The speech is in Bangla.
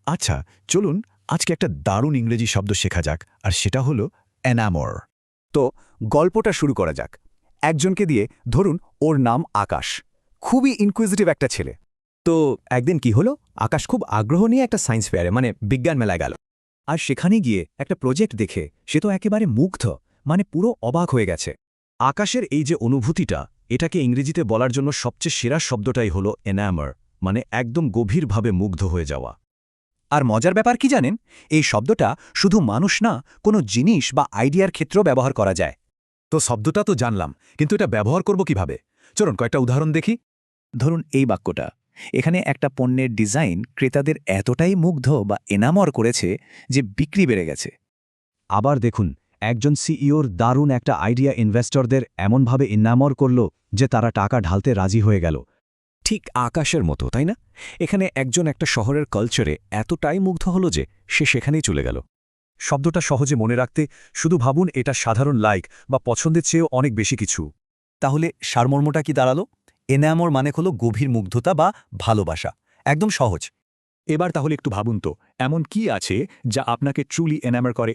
আচ্ছা, চলুন আজকে একটা দারুণ ইংরেজি শব্দ শেখা যাক, আর সেটা হলো এনামর। তো গল্পটা শুরু করা যাক। একজনকে দিয়ে, ধরুন ওর নাম আকাশ, খুবই ইনকুইজিটিভ একটা ছেলে। তো একদিন কি হলো, আকাশ খুব আগ্রহ নিয়ে একটা সায়েন্স ফেয়ারে বিজ্ঞান মেলায় গেল। আর সেখানে গিয়ে একটা প্রজেক্ট দেখে সে তো একেবারে মুগ্ধ, পুরো অবাক হয়ে গেছে। আকাশের এই যে অনুভূতিটা, এটাকে ইংরেজিতে বলার জন্য সবচেয়ে সেরা শব্দটাই হলো এনামর, একদম গভীরভাবে মুগ্ধ হয়ে যাওয়া। আর মজার ব্যাপার কি জানেন, এই শব্দটা শুধু মানুষ না, কোনো জিনিস বা আইডিয়ার ক্ষেত্রেও ব্যবহার করা যায়। তো শব্দটা তো জানলাম, কিন্তু এটা ব্যবহার করব কিভাবে? চলুন কয়েকটা উদাহরণ দেখি। ধরুন এই বাক্যটা, এখানে একটা পণ্যের ডিজাইন ক্রেতাদের এতটাই মুগ্ধ বা এনামর করেছে যে বিক্রি বেড়ে গেছে। আবার দেখুন, একজন সিইওর দারুণ একটা আইডিয়া ইনভেস্টরদের এমনভাবে ইনামর করল যে তারা টাকা ঢালতে রাজি হয়ে গেল। ঠিক আকাশের মতো, তাই না? এখানে একজন একটা শহরের কালচারে এতটাই মুগ্ধ হলো যে সে সেখানেই চলে গেল। শব্দটা সহজে মনে রাখতে শুধু ভাবুন, এটা সাধারণ লাইক বা পছন্দের চেয়েও অনেক বেশি কিছু। তাহলে সারমর্মটা কি দাঁড়ালো? এনামর মানে হলো গভীর মুগ্ধতা বা ভালোবাসা। একদম সহজ। এবার তাহলে একটু ভাবুন তো, এমন কি আছে যা আপনাকে ট্রুলি এনামার করে?